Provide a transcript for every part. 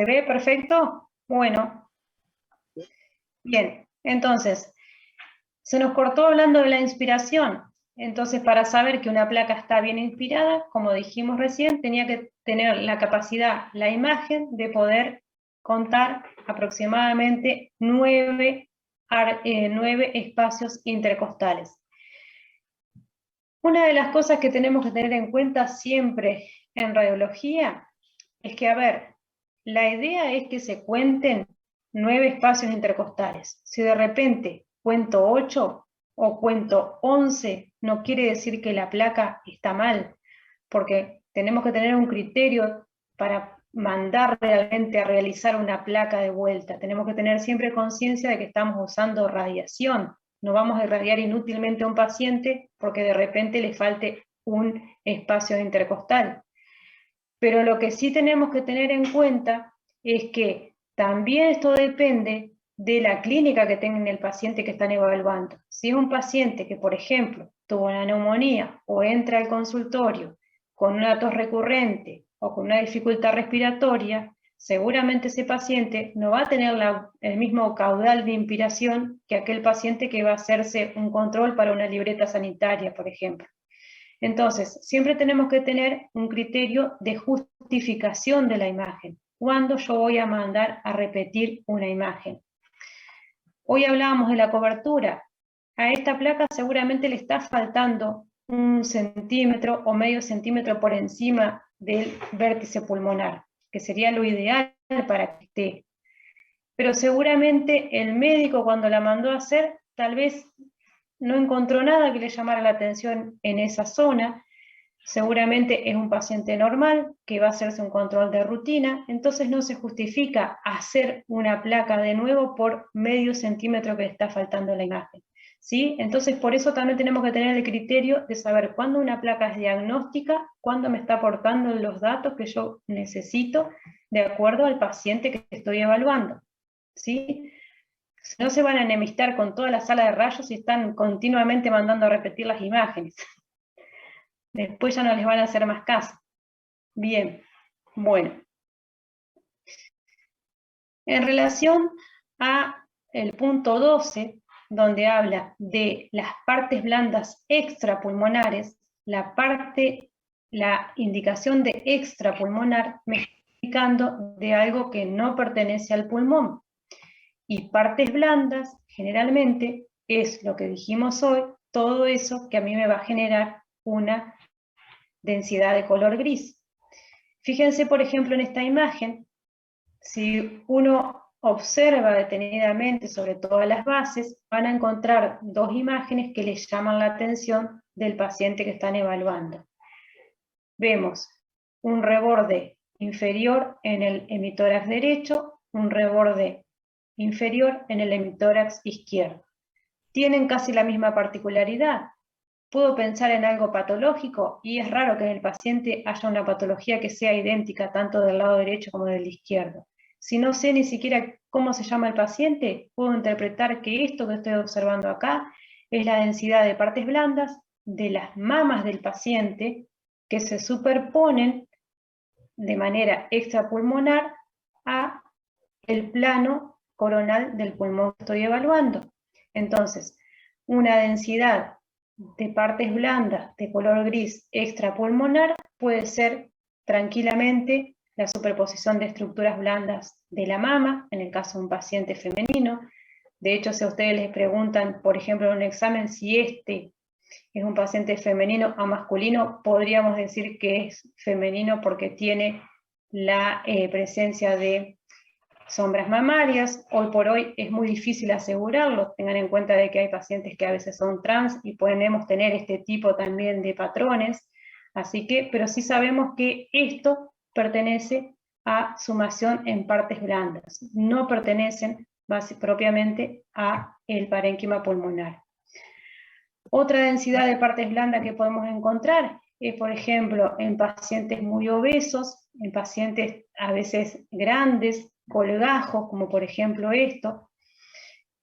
¿Se ve perfecto? Bueno, bien. Entonces, se nos cortó hablando de la inspiración. Entonces, para saber que una placa está bien inspirada, como dijimos recién, tenía que tener la capacidad, la imagen, de poder contar aproximadamente 9 espacios intercostales. Una de las cosas que tenemos que tener en cuenta siempre en radiología es que, a ver, la idea es que se cuenten 9 espacios intercostales. Si de repente cuento 8 o cuento 11, no quiere decir que la placa está mal, porque tenemos que tener un criterio para mandar realmente a realizar una placa de vuelta. Tenemos que tener siempre conciencia de que estamos usando radiación. No vamos a irradiar inútilmente a un paciente porque de repente le falte un espacio intercostal. Pero lo que sí tenemos que tener en cuenta es que también esto depende de la clínica que tenga el paciente que están evaluando. Si es un paciente que, por ejemplo, tuvo una neumonía o entra al consultorio con una tos recurrente o con una dificultad respiratoria, seguramente ese paciente no va a tener el mismo caudal de inspiración que aquel paciente que va a hacerse un control para una libreta sanitaria, por ejemplo. Entonces, siempre tenemos que tener un criterio de justificación de la imagen. ¿Cuándo yo voy a mandar a repetir una imagen? Hoy hablábamos de la cobertura. A esta placa seguramente le está faltando 1 centímetro o medio centímetro por encima del vértice pulmonar, que sería lo ideal para que esté. Pero seguramente el médico, cuando la mandó a hacer, tal vez no encontró nada que le llamara la atención en esa zona. Seguramente es un paciente normal que va a hacerse un control de rutina, entonces no se justifica hacer una placa de nuevo por medio centímetro que le está faltando a la imagen, ¿sí? Entonces por eso también tenemos que tener el criterio de saber cuándo una placa es diagnóstica, cuándo me está aportando los datos que yo necesito de acuerdo al paciente que estoy evaluando, ¿sí? No se van a enemistar con toda la sala de rayos y están continuamente mandando a repetir las imágenes. Después ya no les van a hacer más caso. Bien, bueno. En relación a el punto 12, donde habla de las partes blandas extrapulmonares, la indicación de extrapulmonar me está indicando de algo que no pertenece al pulmón. Y partes blandas, generalmente, es lo que dijimos hoy, todo eso que a mí me va a generar una densidad de color gris. Fíjense, por ejemplo, en esta imagen, si uno observa detenidamente sobre todas las bases, van a encontrar 2 imágenes que les llaman la atención del paciente que están evaluando. Vemos un reborde inferior en el hemitórax derecho, un reborde inferior en el hemitórax izquierdo. Tienen casi la misma particularidad. Puedo pensar en algo patológico y es raro que en el paciente haya una patología que sea idéntica tanto del lado derecho como del izquierdo. Si no sé ni siquiera cómo se llama el paciente, puedo interpretar que esto que estoy observando acá es la densidad de partes blandas de las mamas del paciente que se superponen de manera extrapulmonar a el plano coronal del pulmón que estoy evaluando. Entonces, una densidad de partes blandas de color gris extrapulmonar puede ser tranquilamente la superposición de estructuras blandas de la mama, en el caso de un paciente femenino. De hecho, si a ustedes les preguntan, por ejemplo, en un examen, si este es un paciente femenino o masculino, podríamos decir que es femenino porque tiene la presencia de sombras mamarias. Hoy por hoy es muy difícil asegurarlo, tengan en cuenta de que hay pacientes que a veces son trans y podemos tener este tipo también de patrones, así que, pero sí sabemos que esto pertenece a sumación en partes blandas, no pertenecen propiamente a el parénquima pulmonar. Otra densidad de partes blandas que podemos encontrar es, por ejemplo, en pacientes muy obesos, en pacientes a veces grandes, colgajos, como por ejemplo esto,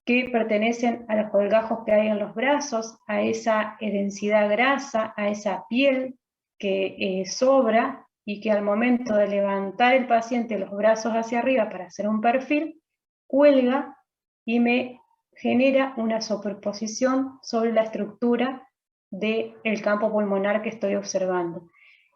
que pertenecen a los colgajos que hay en los brazos, a esa densidad grasa, a esa piel que sobra y que al momento de levantar el paciente los brazos hacia arriba para hacer un perfil, cuelga y me genera una superposición sobre la estructura del campo pulmonar que estoy observando.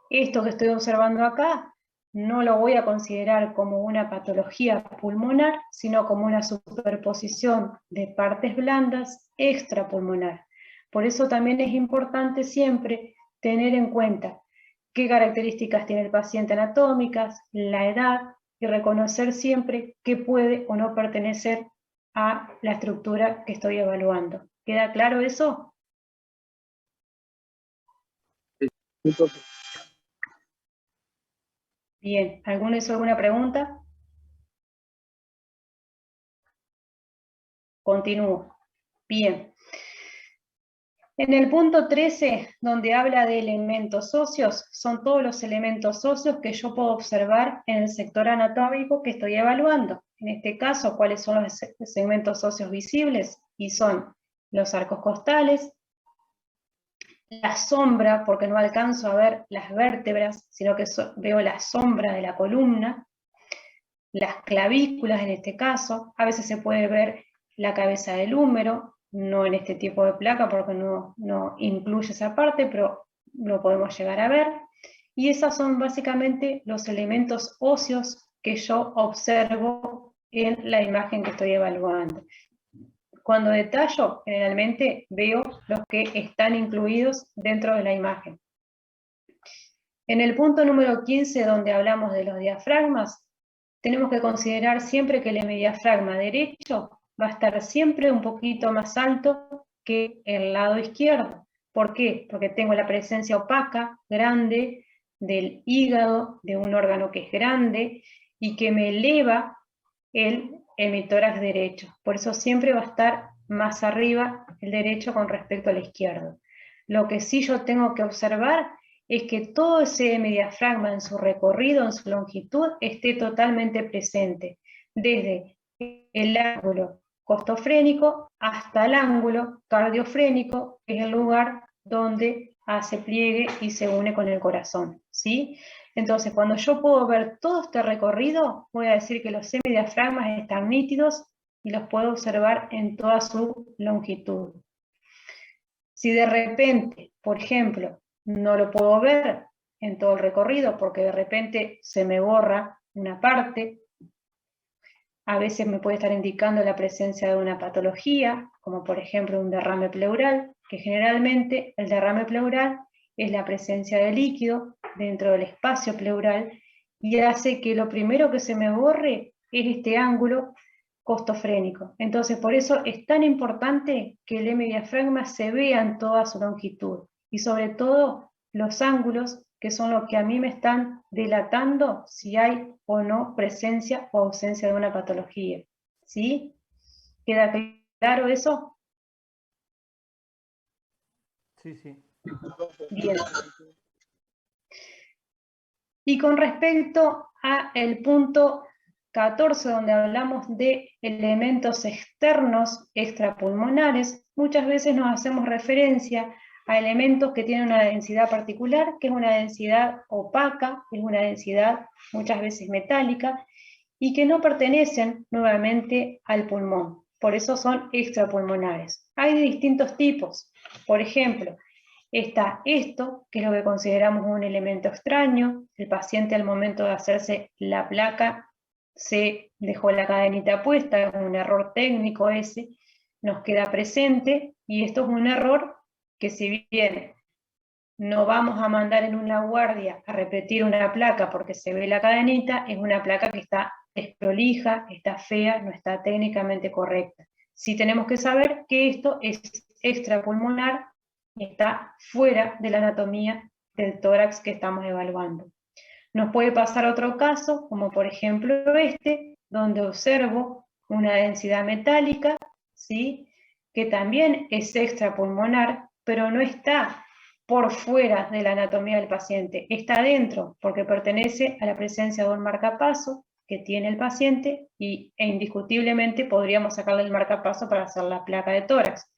Esto que estoy observando acá no lo voy a considerar como una patología pulmonar, sino como una superposición de partes blandas extrapulmonar. Por eso también es importante siempre tener en cuenta qué características tiene el paciente anatómicas, la edad, y reconocer siempre qué puede o no pertenecer a la estructura que estoy evaluando. ¿Queda claro eso? Bien, ¿alguno hizo alguna pregunta? Continúo. Bien. En el punto 13, donde habla de elementos óseos, son todos los elementos óseos que yo puedo observar en el sector anatómico que estoy evaluando. En este caso, ¿cuáles son los segmentos óseos visibles? Y son los arcos costales, la sombra, porque no alcanzo a ver las vértebras, sino que veo la sombra de la columna, las clavículas en este caso, a veces se puede ver la cabeza del húmero, no en este tipo de placa porque no incluye esa parte, pero lo podemos llegar a ver. Y esos son básicamente los elementos óseos que yo observo en la imagen que estoy evaluando. Cuando detallo, generalmente veo los que están incluidos dentro de la imagen. En el punto número 15, donde hablamos de los diafragmas, tenemos que considerar siempre que el hemidiafragma derecho va a estar siempre un poquito más alto que el lado izquierdo. ¿Por qué? Porque tengo la presencia opaca, grande, del hígado, de un órgano que es grande, y que me eleva el hemitórax derecho. Por eso siempre va a estar más arriba el derecho con respecto al izquierdo. Lo que sí yo tengo que observar es que todo ese hemidiafragma en su recorrido, en su longitud, esté totalmente presente, desde el ángulo costofrénico hasta el ángulo cardiofrénico, que es el lugar donde hace pliegue y se une con el corazón, ¿sí? Entonces, cuando yo puedo ver todo este recorrido, voy a decir que los hemidiafragmas están nítidos y los puedo observar en toda su longitud. Si de repente, por ejemplo, no lo puedo ver en todo el recorrido porque de repente se me borra una parte, a veces me puede estar indicando la presencia de una patología, como por ejemplo un derrame pleural, que generalmente el derrame pleural es la presencia de líquido dentro del espacio pleural y hace que lo primero que se me borre es este ángulo costofrénico. Entonces, por eso es tan importante que el hemidiafragma se vea en toda su longitud y sobre todo los ángulos, que son los que a mí me están delatando si hay o no presencia o ausencia de una patología. ¿Sí? ¿Queda claro eso? Sí, sí. Bien. Y con respecto al punto 14, donde hablamos de elementos externos extrapulmonares, muchas veces nos hacemos referencia a elementos que tienen una densidad particular, que es una densidad opaca, es una densidad muchas veces metálica, y que no pertenecen nuevamente al pulmón. Por eso son extrapulmonares. Hay de distintos tipos. Por ejemplo, está esto, que es lo que consideramos un elemento extraño. El paciente al momento de hacerse la placa se dejó la cadenita puesta, es un error técnico ese, nos queda presente, y esto es un error que si bien no vamos a mandar en una guardia a repetir una placa porque se ve la cadenita, es una placa que está desprolija, está fea, no está técnicamente correcta. Sí tenemos que saber que esto es extrapulmonar y está fuera de la anatomía del tórax que estamos evaluando. Nos puede pasar otro caso, como por ejemplo este, donde observo una densidad metálica, ¿sí?, que también es extrapulmonar, pero no está por fuera de la anatomía del paciente, está dentro, porque pertenece a la presencia de un marcapaso que tiene el paciente e indiscutiblemente podríamos sacarle el marcapaso para hacer la placa de tórax.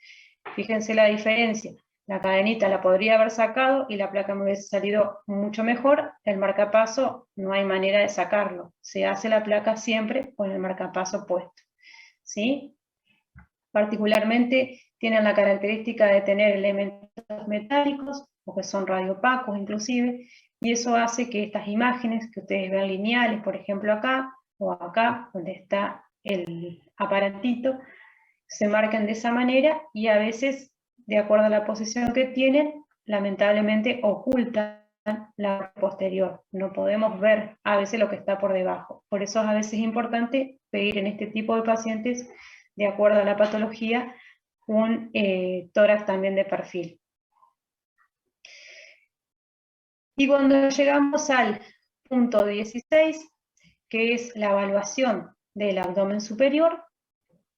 Fíjense la diferencia. la cadenita la podría haber sacado y la placa me hubiese salido mucho mejor, el marcapaso no hay manera de sacarlo. Se hace la placa siempre con el marcapaso puesto, ¿sí? Particularmente tienen la característica de tener elementos metálicos, o que son radioopacos inclusive, y eso hace que estas imágenes que ustedes ven lineales, por ejemplo acá, o acá, donde está el aparatito, se marcan de esa manera y a veces, de acuerdo a la posición que tienen, lamentablemente ocultan la posterior. No podemos ver a veces lo que está por debajo. Por eso a veces es importante pedir en este tipo de pacientes, de acuerdo a la patología, un tórax también de perfil. Y cuando llegamos al punto 16, que es la evaluación del abdomen superior,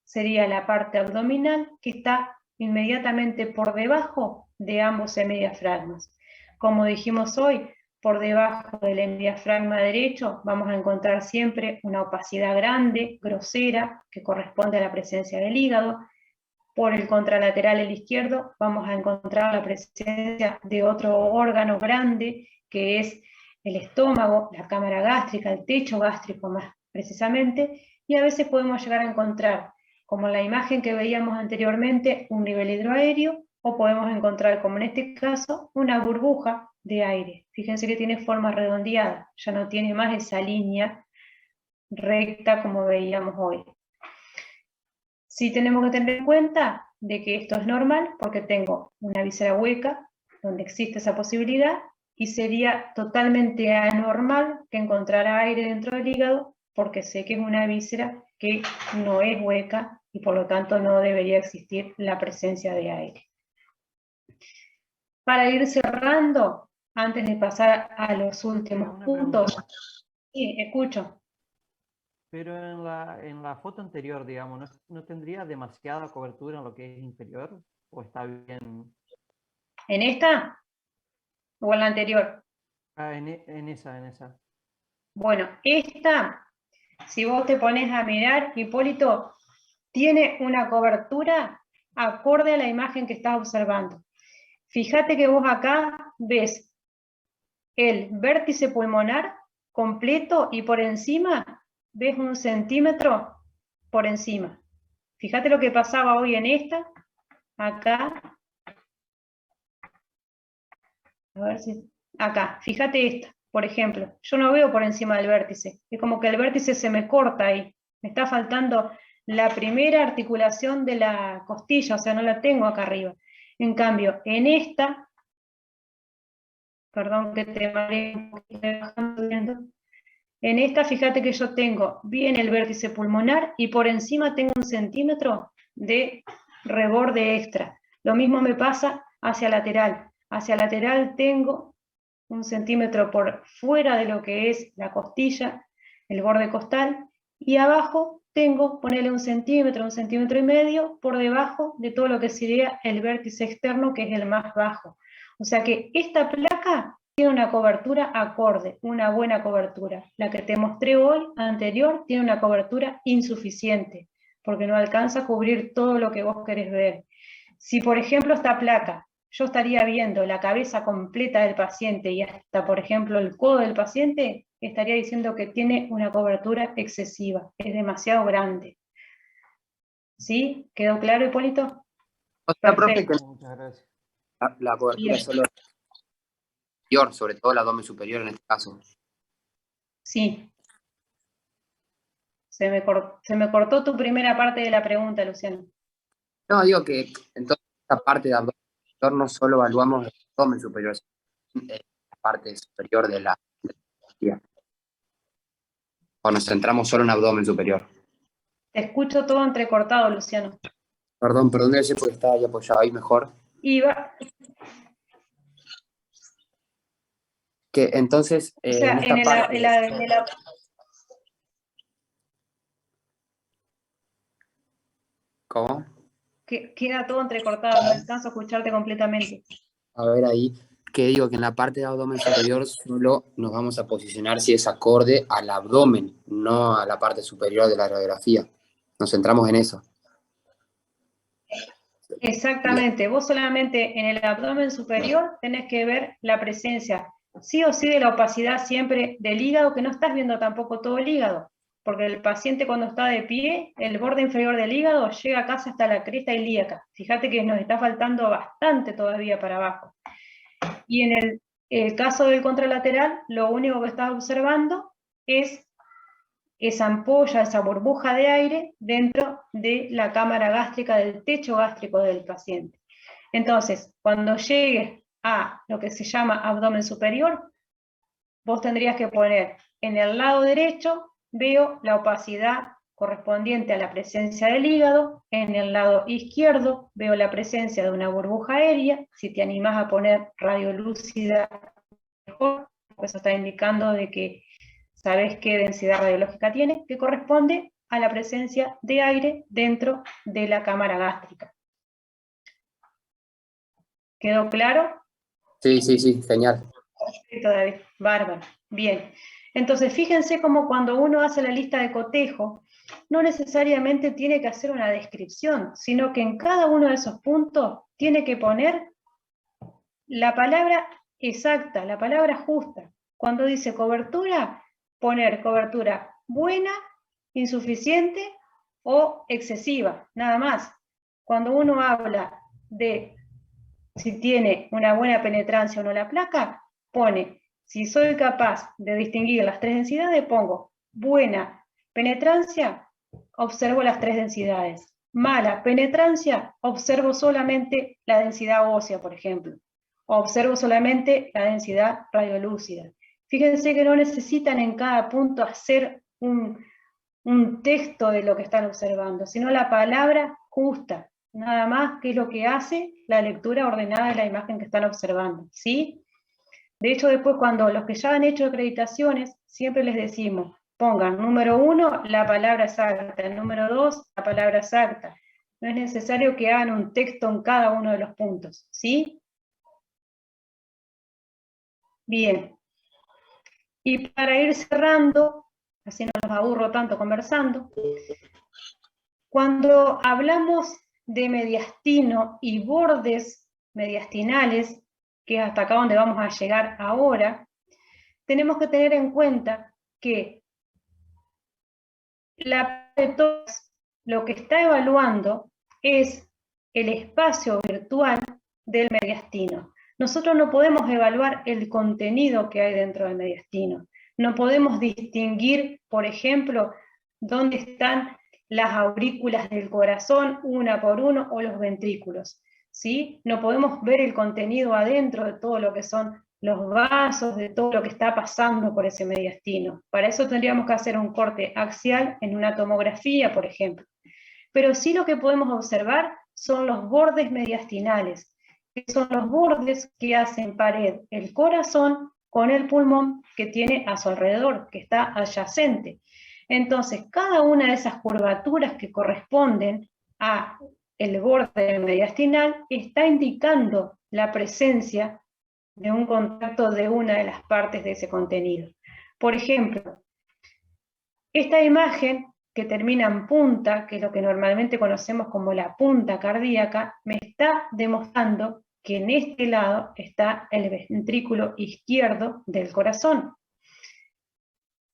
sería la parte abdominal que está inmediatamente por debajo de ambos hemidiafragmas. Como dijimos hoy, por debajo del hemidiafragma derecho vamos a encontrar siempre una opacidad grande, grosera, que corresponde a la presencia del hígado. Por el contralateral, el izquierdo, vamos a encontrar la presencia de otro órgano grande, que es el estómago, la cámara gástrica, el techo gástrico más precisamente, y a veces podemos llegar a encontrar, como en la imagen que veíamos anteriormente, un nivel hidroaéreo, o podemos encontrar, como en este caso, una burbuja de aire. Fíjense que tiene forma redondeada, ya no tiene más esa línea recta como veíamos hoy. Sí tenemos que tener en cuenta de que esto es normal porque tengo una víscera hueca donde existe esa posibilidad y sería totalmente anormal que encontrara aire dentro del hígado porque sé que es una víscera que no es hueca y por lo tanto no debería existir la presencia de aire. Para ir cerrando, antes de pasar a los últimos puntos, sí, escucho. Pero en la foto anterior, digamos, ¿no tendría demasiada cobertura en lo que es inferior? ¿O está bien? ¿En esta o en la anterior? En esa. Bueno, esta, si vos te pones a mirar, Hipólito, tiene una cobertura acorde a la imagen que estás observando. Fíjate que vos acá ves el vértice pulmonar completo y por encima ves 1 centímetro por encima. Fíjate lo que pasaba hoy en esta, acá, a ver si, acá, fíjate esta, por ejemplo, yo no veo por encima del vértice, es como que el vértice se me corta ahí, me está faltando la primera articulación de la costilla, o sea, no la tengo acá arriba. En cambio, en esta, perdón que te mareé un poquito, en esta fíjate que yo tengo bien el vértice pulmonar y por encima tengo 1 centímetro de reborde extra. Lo mismo me pasa hacia lateral. Hacia lateral tengo 1 centímetro por fuera de lo que es la costilla, el borde costal, y abajo tengo, ponele 1 centímetro, 1,5 centímetros por debajo de todo lo que sería el vértice externo, que es el más bajo. O sea que esta placa tiene una cobertura acorde, una buena cobertura. La que te mostré hoy, anterior, tiene una cobertura insuficiente, porque no alcanza a cubrir todo lo que vos querés ver. Si, por ejemplo, esta placa, yo estaría viendo la cabeza completa del paciente y hasta, por ejemplo, el codo del paciente, estaría diciendo que tiene una cobertura excesiva, es demasiado grande. ¿Sí? ¿Quedó claro, Hipólito? O sea, profe, que Muchas gracias. la cobertura es solo superior, sobre todo el abdomen superior en este caso. Sí. Se me cortó tu primera parte de la pregunta, Luciano. No, digo que entonces esta parte de abdomen superior no solo evaluamos el abdomen superior, sino la parte superior de la cirugía. O nos centramos solo en abdomen superior. Te escucho todo entrecortado, Luciano. Perdón, debe ser porque estaba ahí apoyado ahí mejor. Que entonces, o sea, en esta parte... ¿Cómo? Queda todo entrecortado, no alcanzo a escucharte completamente. A ver ahí, que digo que en la parte de abdomen superior solo nos vamos a posicionar si es acorde al abdomen, no a la parte superior de la radiografía. Nos centramos en eso. Exactamente, vos solamente en el abdomen superior tenés que ver la presencia, sí o sí, de la opacidad siempre del hígado, que no estás viendo tampoco todo el hígado, porque el paciente cuando está de pie, el borde inferior del hígado llega casi hasta la cresta ilíaca. Fíjate que nos está faltando bastante todavía para abajo. Y en el caso del contralateral, lo único que estás observando es esa ampolla, esa burbuja de aire dentro de la cámara gástrica, del techo gástrico del paciente. Entonces, cuando llegues a lo que se llama abdomen superior, vos tendrías que poner en el lado derecho, veo la opacidad correspondiente a la presencia del hígado, en el lado izquierdo veo la presencia de una burbuja aérea, si te animás a poner radiolúcida, mejor, eso está indicando de que sabes qué densidad radiológica tiene, que corresponde a la presencia de aire dentro de la cámara gástrica. ¿Quedó claro? Sí, genial. Perfecto, David. Bárbaro. Bien. Entonces, fíjense cómo cuando uno hace la lista de cotejo, no necesariamente tiene que hacer una descripción, sino que en cada uno de esos puntos tiene que poner la palabra exacta, la palabra justa. Cuando dice cobertura, poner cobertura buena, insuficiente o excesiva, nada más. Cuando uno habla de si tiene una buena penetrancia o no la placa, pone, si soy capaz de distinguir las tres densidades, pongo buena penetrancia, observo las tres densidades. Mala penetrancia, observo solamente la densidad ósea, por ejemplo. Observo solamente la densidad radiolúcida. Fíjense que no necesitan en cada punto hacer un texto de lo que están observando, sino la palabra justa, nada más que es lo que hace la lectura ordenada de la imagen que están observando, ¿sí? De hecho, después cuando los que ya han hecho acreditaciones, siempre les decimos, pongan número 1, la palabra exacta, número 2, la palabra exacta. No es necesario que hagan un texto en cada uno de los puntos, ¿sí? Bien. Y para ir cerrando, así no los aburro tanto conversando, cuando hablamos de mediastino y bordes mediastinales, que es hasta acá donde vamos a llegar ahora, tenemos que tener en cuenta que la de todas lo que está evaluando es el espacio virtual del mediastino. Nosotros no podemos evaluar el contenido que hay dentro del mediastino. No podemos distinguir, por ejemplo, dónde están las aurículas del corazón, una por uno, o los ventrículos, ¿sí? No podemos ver el contenido adentro de todo lo que son los vasos, de todo lo que está pasando por ese mediastino. Para eso tendríamos que hacer un corte axial en una tomografía, por ejemplo. Pero sí lo que podemos observar son los bordes mediastinales, que son los bordes que hacen pared el corazón con el pulmón que tiene a su alrededor, que está adyacente. Entonces, cada una de esas curvaturas que corresponden a el borde mediastinal está indicando la presencia de un contacto de una de las partes de ese contenido. Por ejemplo, esta imagen que termina en punta, que es lo que normalmente conocemos como la punta cardíaca, me está demostrando que en este lado está el ventrículo izquierdo del corazón.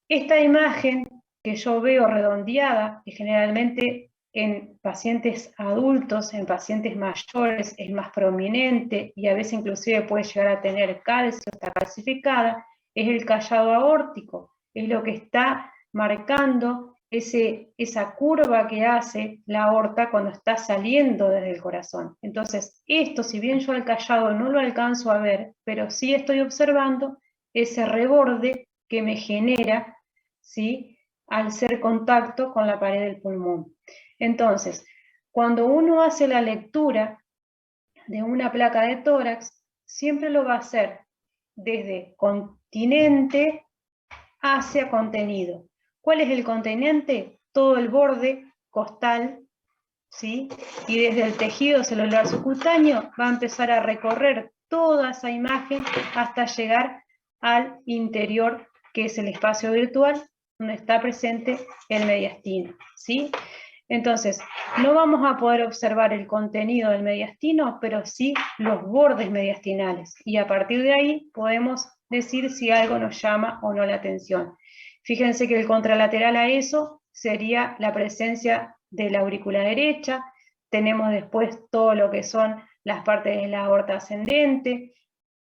Esta imagen que yo veo redondeada, que generalmente en pacientes adultos, en pacientes mayores, es más prominente y a veces inclusive puede llegar a tener calcio, está calcificada, es el callado aórtico, es lo que está marcando esa curva que hace la aorta cuando está saliendo desde el corazón. Entonces, esto, si bien yo al callado no lo alcanzo a ver, pero sí estoy observando ese reborde que me genera, ¿sí?, al ser contacto con la pared del pulmón. Entonces, cuando uno hace la lectura de una placa de tórax, siempre lo va a hacer desde continente hacia contenido. ¿Cuál es el continente? Todo el borde costal, ¿sí? Y desde el tejido celular subcutáneo va a empezar a recorrer toda esa imagen hasta llegar al interior, que es el espacio virtual, donde está presente el mediastino, ¿sí? Entonces, no vamos a poder observar el contenido del mediastino, pero sí los bordes mediastinales. Y a partir de ahí podemos decir si algo nos llama o no la atención. Fíjense que el contralateral a eso sería la presencia de la aurícula derecha. Tenemos después todo lo que son las partes de la aorta ascendente,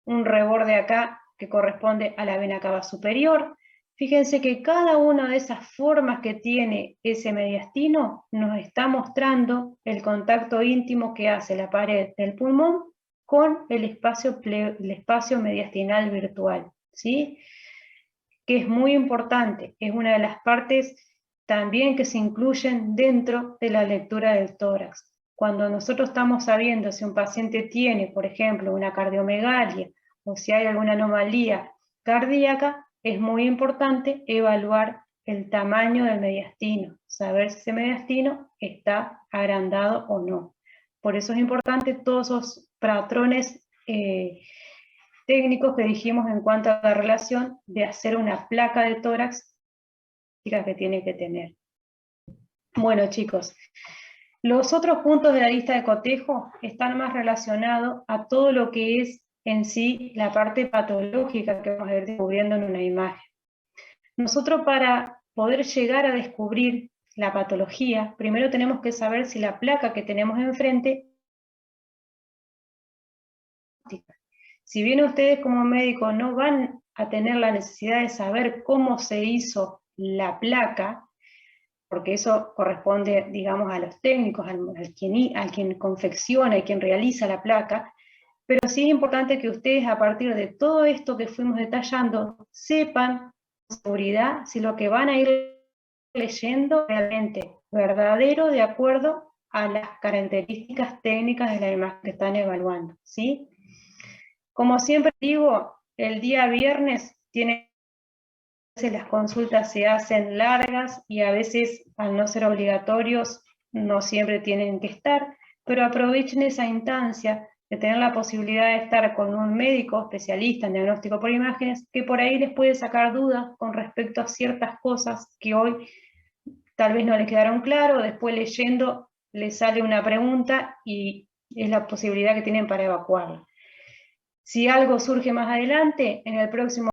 un reborde acá que corresponde a la vena cava superior. Fíjense que cada una de esas formas que tiene ese mediastino nos está mostrando el contacto íntimo que hace la pared del pulmón con el espacio mediastinal virtual, ¿sí? Que es muy importante, es una de las partes también que se incluyen dentro de la lectura del tórax. Cuando nosotros estamos sabiendo si un paciente tiene, por ejemplo, una cardiomegalia o si hay alguna anomalía cardíaca, es muy importante evaluar el tamaño del mediastino, saber si ese mediastino está agrandado o no. Por eso es importante todos esos patrones técnicos que dijimos en cuanto a la relación de hacer una placa de tórax que tiene que tener. Bueno, chicos, los otros puntos de la lista de cotejo están más relacionados a todo lo que es en sí la parte patológica que vamos a ir descubriendo en una imagen. Nosotros, para poder llegar a descubrir la patología, primero tenemos que saber si la placa que tenemos enfrente. Si bien ustedes como médicos no van a tener la necesidad de saber cómo se hizo la placa, porque eso corresponde, digamos, a los técnicos, al quien confecciona y quien realiza la placa, pero sí es importante que ustedes, a partir de todo esto que fuimos detallando, sepan con seguridad si lo que van a ir leyendo es realmente verdadero de acuerdo a las características técnicas de la imagen que están evaluando, ¿sí? Como siempre digo, el día viernes las consultas se hacen largas y a veces, al no ser obligatorios, no siempre tienen que estar, pero aprovechen esa instancia de tener la posibilidad de estar con un médico especialista en diagnóstico por imágenes, que por ahí les puede sacar dudas con respecto a ciertas cosas que hoy tal vez no les quedaron claro, después leyendo les sale una pregunta y es la posibilidad que tienen para evacuarla. Si algo surge más adelante, en el próximo